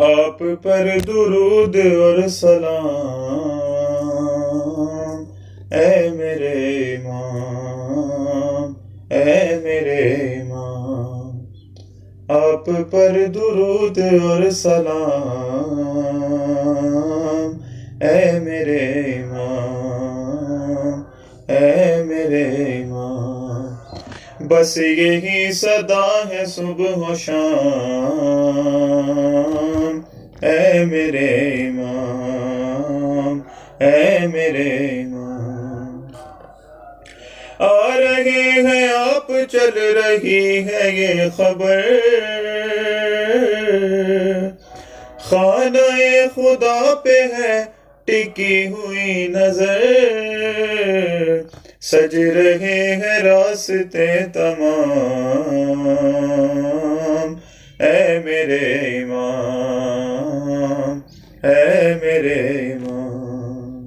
آپ پر درود اور سلام، اے میرے امام، اے میرے امام۔ آپ پر درود اور سلام، اے میرے امام، اے میرے امام۔ بس یہی صدا ہے صبح و شام، اے میرے امام، اے میرے امام۔ آ رہے ہیں آپ، چل رہی ہے یہ خبر، خانہ خدا پہ ہے ٹکی ہوئی نظر، سج رہے ہیں راستے تمام، اے میرے امام، اے میرے امام۔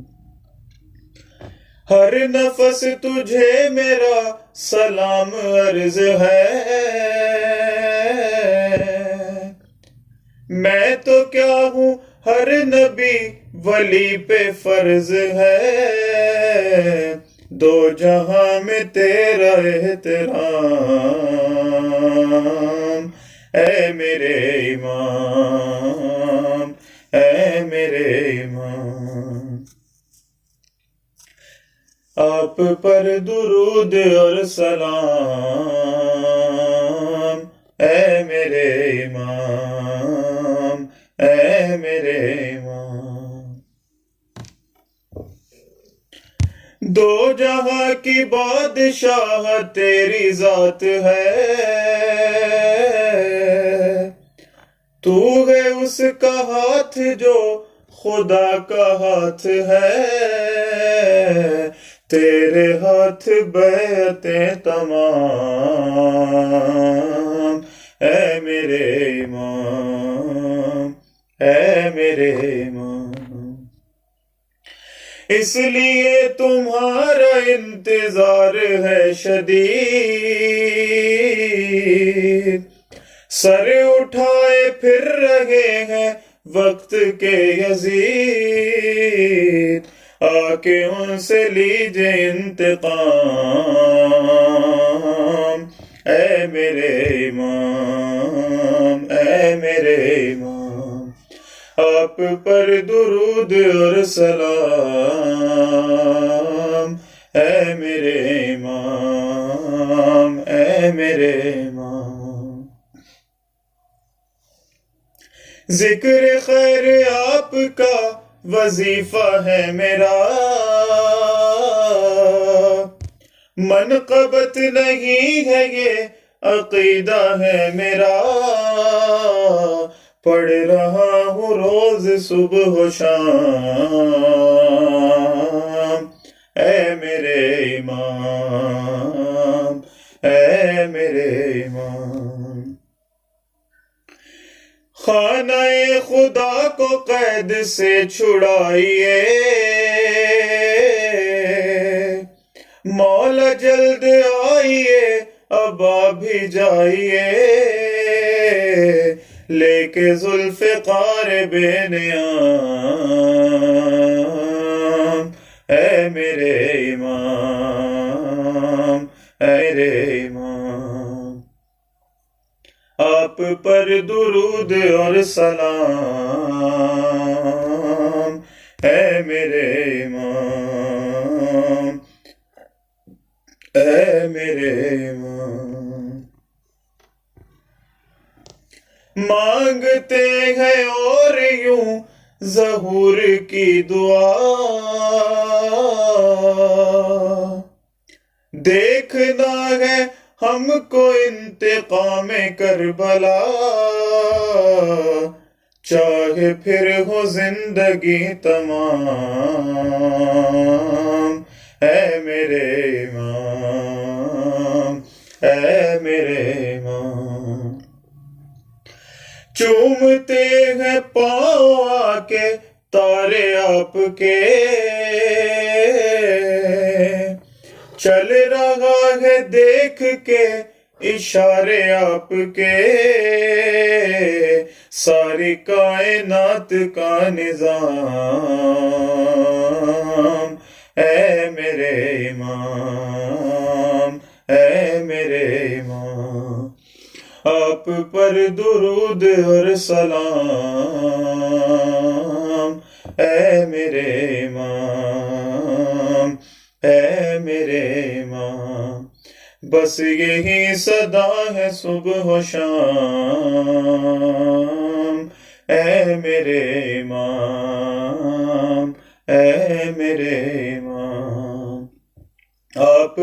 ہر نفس تجھے میرا سلام عرض ہے، میں تو کیا ہوں ہر نبی ولی پہ فرض ہے، دو جہاں میں تیرا احترام، اے میرے امام، اے میرے امام۔ آپ پر درود اور سلام، اے میرے امام، اے میرے امام۔ دو جہاں کی بادشاہ تیری ذات ہے، تو ہے اس کا ہاتھ جو خدا کا ہاتھ ہے، تیرے ہاتھ بیعتیں تمام، اے میرے امام، اے میرے امام۔ اس لیے تمہارا انتظار ہے شدید، سر اٹھائے پھر رہے ہیں وقت کے یزید، آ کے ان سے لیجئے انتقام، اے میرے امام، اے میرے امام۔ آپ پر درود اور سلام، اے میرے امام، اے میرے امام۔ ذکر خیر آپ کا وظیفہ ہے میرا، منقبت نہیں ہے یہ عقیدہ ہے میرا، پڑھ رہا ہوں روز صبح و شام، اے میرے امام، اے میرے امام۔ خانہ خدا کو قید سے چھڑائیے، مولا جلد آئیے، ابا بھی جائیے، لے کے ذوالفقار بے نیام، اے میرے امام، اے میرے امام۔ آپ پر درود اور سلام، اے میرے امام، اے میرے امام۔ مانگتے ہیں اور یوں ظہور کی دعا، دیکھنا ہے ہم کو انتقام کربلا، چاہے پھر ہو زندگی تمام، اے میرے امام، اے میرے امام۔ چومتے ہیں پاؤں آ کے تارے آپ کے، چل رہا ہے دیکھ کے اشارے آپ کے، ساری کائنات کا نظام، اے میرے امام، اے میرے امام، آپ پر درود اور سلام، اے میرے امام، اے میرے امام، بس یہی صدا ہے صبح و شام، اے میرے امام، اے میرے امام، آپ